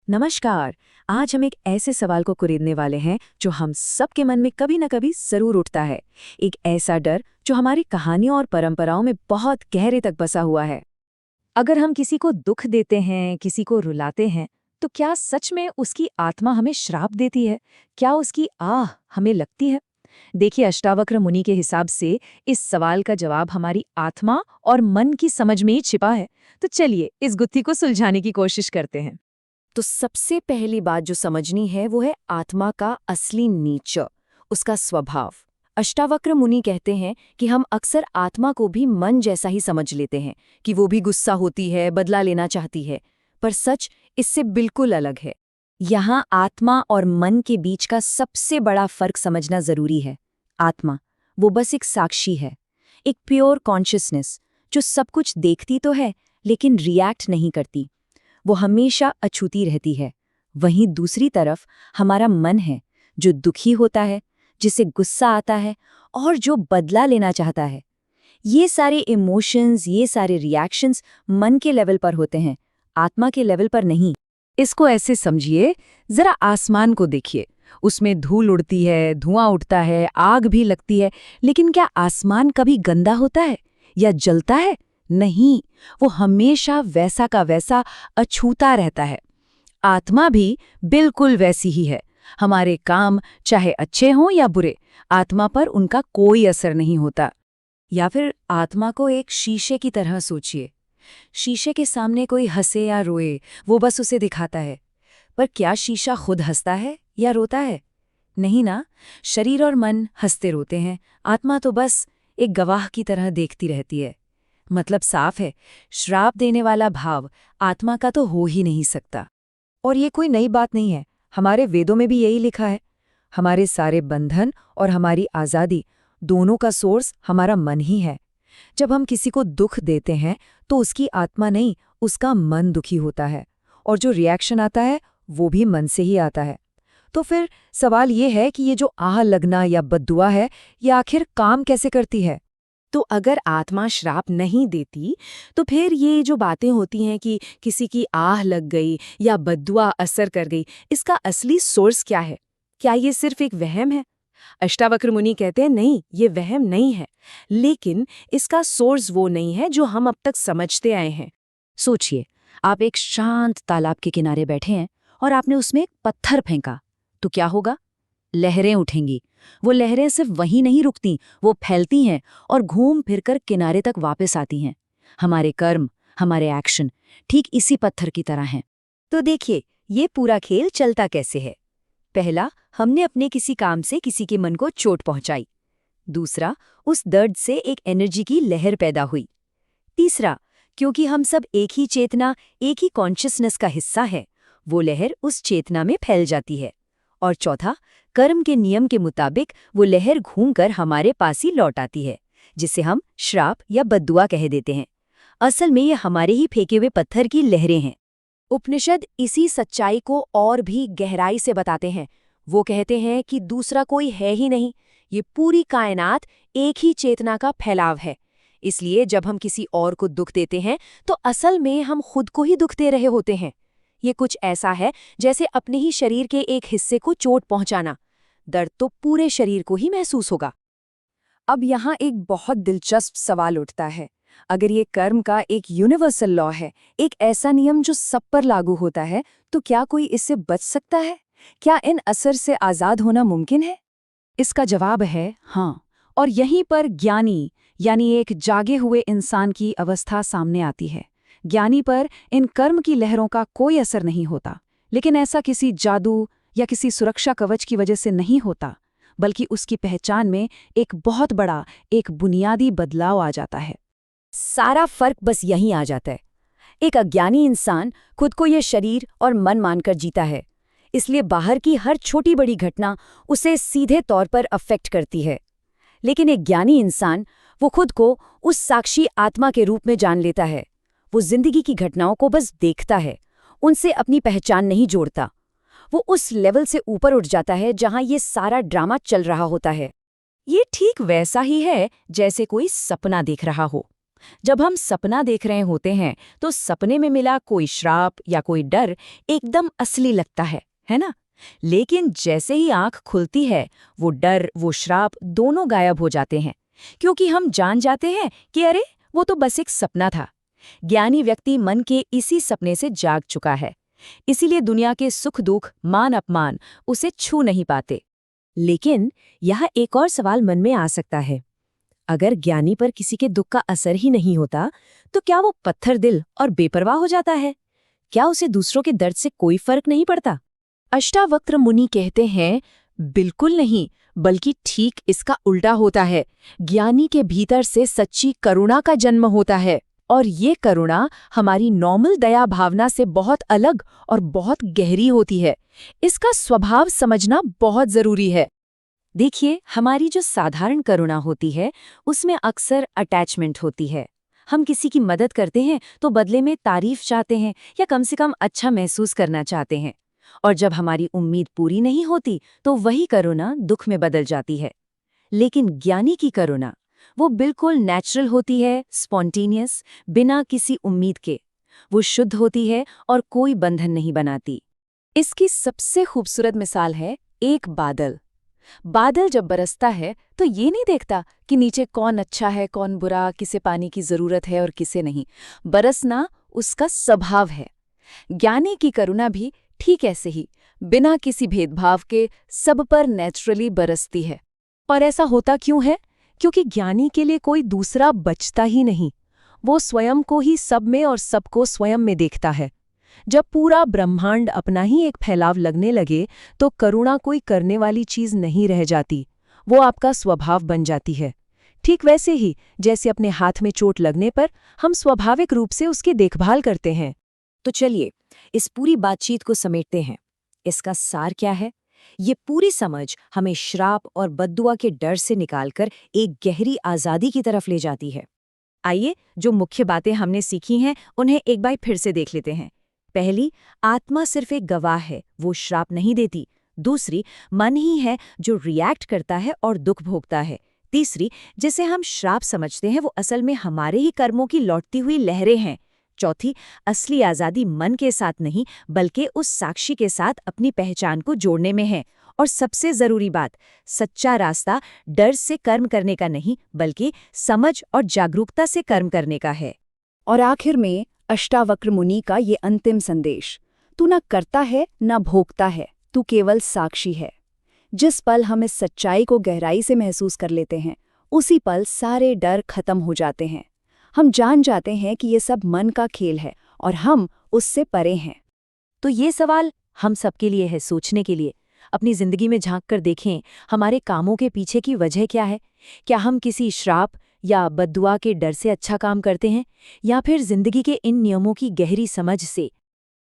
नमस्कार। आज हम एक ऐसे सवाल को कुरेदने वाले हैं जो हम सबके मन में कभी न कभी जरूर उठता है। एक ऐसा डर जो हमारी कहानियों और परंपराओं में बहुत गहरे तक बसा हुआ है। अगर हम किसी को दुख देते हैं, किसी को रुलाते हैं, तो क्या सच में उसकी आत्मा हमें श्राप देती है? क्या उसकी आह हमें लगती है? देखिए, अष्टावक्र मुनि के हिसाब से इस सवाल का जवाब हमारी आत्मा और मन की समझ में ही छिपा है। तो चलिए इस गुत्थी को सुलझाने की कोशिश करते हैं। तो सबसे पहली बात जो समझनी है वो है आत्मा का असली नेचर, उसका स्वभाव। अष्टावक्र मुनि कहते हैं कि हम अक्सर आत्मा को भी मन जैसा ही समझ लेते हैं कि वो भी गुस्सा होती है, बदला लेना चाहती है। पर सच इससे बिल्कुल अलग है। यहाँ आत्मा और मन के बीच का सबसे बड़ा फर्क समझना जरूरी है। आत्मा वो बस एक साक्षी है, एक प्योर कॉन्शियसनेस जो सब कुछ देखती तो है लेकिन रिएक्ट नहीं करती। वो हमेशा अछूती रहती है। वहीं दूसरी तरफ हमारा मन है जो दुखी होता है, जिसे गुस्सा आता है और जो बदला लेना चाहता है। ये सारे इमोशंस, ये सारे रिएक्शंस मन के लेवल पर होते हैं, आत्मा के लेवल पर नहीं। इसको ऐसे समझिए, जरा आसमान को देखिए। उसमें धूल उड़ती है, धुआं उठता है, आग भी लगती है, लेकिन क्या आसमान कभी गंदा होता है या जलता है? नहीं, वो हमेशा वैसा का वैसा अछूता रहता है। आत्मा भी बिल्कुल वैसी ही है। हमारे काम चाहे अच्छे हों या बुरे, आत्मा पर उनका कोई असर नहीं होता। या फिर आत्मा को एक शीशे की तरह सोचिए। शीशे के सामने कोई हंसे या रोए, वो बस उसे दिखाता है। पर क्या शीशा खुद हंसता है या रोता है? नहीं ना। शरीर और मन हंसते रोते हैं, आत्मा तो बस एक गवाह की तरह देखती रहती है। मतलब साफ है, श्राप देने वाला भाव आत्मा का तो हो ही नहीं सकता। और ये कोई नई बात नहीं है, हमारे वेदों में भी यही लिखा है। हमारे सारे बंधन और हमारी आज़ादी दोनों का सोर्स हमारा मन ही है। जब हम किसी को दुख देते हैं तो उसकी आत्मा नहीं, उसका मन दुखी होता है, और जो रिएक्शन आता है वो भी मन से ही आता है। तो फिर सवाल ये है कि ये जो आह लगना या बद्दुआ है, ये आखिर काम कैसे करती है? तो अगर आत्मा श्राप नहीं देती, तो फिर ये जो बातें होती हैं कि किसी की आह लग गई या बद्दुआ असर कर गई, इसका असली सोर्स क्या है? क्या ये सिर्फ एक वहम है? अष्टावक्र मुनि कहते हैं नहीं, ये वहम नहीं है, लेकिन इसका सोर्स वो नहीं है जो हम अब तक समझते आए हैं। सोचिए, आप एक शांत तालाब के किनारे बैठे हैं और आपने उसमें एक पत्थर फेंका, तो क्या होगा? लहरें उठेंगी। वो लहरें सिर्फ वहीं नहीं रुकती, वो फैलती हैं और घूम फिरकर किनारे तक वापस आती हैं। हमारे कर्म, हमारे एक्शन ठीक इसी पत्थर की तरह हैं। तो देखिए, ये पूरा खेल चलता कैसे है। पहला, हमने अपने किसी काम से किसी के मन को चोट पहुंचाई। दूसरा, उस दर्द से एक एनर्जी की लहर पैदा हुई। तीसरा, क्योंकि हम सब एक ही चेतना, एक ही कॉन्शियसनेस का हिस्सा है, वो लहर उस चेतना में फैल जाती है। और चौथा, कर्म के नियम के मुताबिक वो लहर घूमकर हमारे पास ही लौट आती है, जिसे हम श्राप या बद्दुआ कह देते हैं। असल में ये हमारे ही फेंके हुए पत्थर की लहरें हैं। उपनिषद इसी सच्चाई को और भी गहराई से बताते हैं। वो कहते हैं कि दूसरा कोई है ही नहीं, ये पूरी कायनात एक ही चेतना का फैलाव है। इसलिए जब हम किसी और को दुख देते हैं तो असल में हम खुद को ही दुख दे रहे होते हैं। ये कुछ ऐसा है जैसे अपने ही शरीर के एक हिस्से को चोट पहुंचाना। दर्द तो पूरे शरीर को ही महसूस होगा। अब यहाँ एक बहुत दिलचस्प सवाल उठता है। अगर ये कर्म का एक यूनिवर्सल लॉ है, एक ऐसा नियम जो सब पर लागू होता है, तो क्या कोई इससे बच सकता है? क्या इन असर से आज़ाद होना मुमकिन है? इसका जवाब है हाँ। और यहीं पर ज्ञानी यानी एक जागे हुए इंसान की अवस्था सामने आती है। ज्ञानी पर इन कर्म की लहरों का कोई असर नहीं होता, लेकिन ऐसा किसी जादू या किसी सुरक्षा कवच की वजह से नहीं होता, बल्कि उसकी पहचान में एक बहुत बड़ा, एक बुनियादी बदलाव आ जाता है। सारा फर्क बस यहीं आ जाता है। एक अज्ञानी इंसान खुद को ये शरीर और मन मानकर जीता है, इसलिए बाहर की हर छोटी बड़ी घटना उसे सीधे तौर पर अफेक्ट करती है। लेकिन एक ज्ञानी इंसान वो खुद को उस साक्षी आत्मा के रूप में जान लेता है। वो जिंदगी की घटनाओं को बस देखता है, उनसे अपनी पहचान नहीं जोड़ता। वो उस लेवल से ऊपर उठ जाता है जहां ये सारा ड्रामा चल रहा होता है। ये ठीक वैसा ही है जैसे कोई सपना देख रहा हो। जब हम सपना देख रहे होते हैं तो सपने में मिला कोई श्राप या कोई डर एकदम असली लगता है ना? लेकिन जैसे ही आंख खुलती है, वो डर, वो श्राप दोनों गायब हो जाते हैं, क्योंकि हम जान जाते हैं कि अरे वो तो बस एक सपना था। ज्ञानी व्यक्ति मन के इसी सपने से जाग चुका है, इसीलिए दुनिया के सुख दुख, मान अपमान उसे छू नहीं पाते। लेकिन यहाँ एक और सवाल मन में आ सकता है। अगर ज्ञानी पर किसी के दुख का असर ही नहीं होता, तो क्या वो पत्थर दिल और बेपरवाह हो जाता है? क्या उसे दूसरों के दर्द से कोई फर्क नहीं पड़ता? अष्टावक्र मुनि कहते हैं, बिल्कुल नहीं, बल्कि ठीक इसका उल्टा होता है। ज्ञानी के भीतर से सच्ची करुणा का जन्म होता है, और ये करुणा हमारी नॉर्मल दया भावना से बहुत अलग और बहुत गहरी होती है। इसका स्वभाव समझना बहुत जरूरी है। देखिए, हमारी जो साधारण करुणा होती है, उसमें अक्सर अटैचमेंट होती है। हम किसी की मदद करते हैं तो बदले में तारीफ चाहते हैं या कम से कम अच्छा महसूस करना चाहते हैं, और जब हमारी उम्मीद पूरी नहीं होती तो वही करुणा दुख में बदल जाती है। लेकिन ज्ञानी की करुणा, वो बिल्कुल नेचुरल होती है, स्पॉन्टेनियस, बिना किसी उम्मीद के। वो शुद्ध होती है और कोई बंधन नहीं बनाती। इसकी सबसे खूबसूरत मिसाल है एक बादल। बादल जब बरसता है तो ये नहीं देखता कि नीचे कौन अच्छा है, कौन बुरा, किसे पानी की जरूरत है और किसे नहीं। बरसना उसका स्वभाव है। ज्ञानी की करुणा भी ठीक ऐसे ही, बिना किसी भेदभाव के सब पर नेचुरली बरसती है। और ऐसा होता क्यों है? क्योंकि ज्ञानी के लिए कोई दूसरा बचता ही नहीं। वो स्वयं को ही सब में और सबको स्वयं में देखता है। जब पूरा ब्रह्मांड अपना ही एक फैलाव लगने लगे तो करुणा कोई करने वाली चीज नहीं रह जाती, वो आपका स्वभाव बन जाती है। ठीक वैसे ही जैसे अपने हाथ में चोट लगने पर हम स्वाभाविक रूप से उसकी देखभाल करते हैं। तो चलिए इस पूरी बातचीत को समेटते हैं। इसका सार क्या है? ये पूरी समझ हमें श्राप और बद्दुआ के डर से निकालकर एक गहरी आज़ादी की तरफ ले जाती है। आइए, जो मुख्य बातें हमने सीखी हैं उन्हें एक बार फिर से देख लेते हैं। पहली, आत्मा सिर्फ एक गवाह है, वो श्राप नहीं देती। दूसरी, मन ही है जो रिएक्ट करता है और दुख भोगता है। तीसरी, जिसे हम श्राप समझते हैं वो असल में हमारे ही कर्मों की लौटती हुई लहरें हैं। चौथी, असली आज़ादी मन के साथ नहीं बल्कि उस साक्षी के साथ अपनी पहचान को जोड़ने में है। और सबसे जरूरी बात, सच्चा रास्ता डर से कर्म करने का नहीं बल्कि समझ और जागरूकता से कर्म करने का है। और आखिर में अष्टावक्र मुनि का ये अंतिम संदेश, तू न करता है न भोगता है, तू केवल साक्षी है। जिस पल हम इस सच्चाई को गहराई से महसूस कर लेते हैं, उसी पल सारे डर खत्म हो जाते हैं। हम जान जाते हैं कि ये सब मन का खेल है और हम उससे परे हैं। तो ये सवाल हम सबके लिए है सोचने के लिए। अपनी जिंदगी में झांक कर देखें, हमारे कामों के पीछे की वजह क्या है? क्या हम किसी श्राप या बद्दुआ के डर से अच्छा काम करते हैं, या फिर जिंदगी के इन नियमों की गहरी समझ से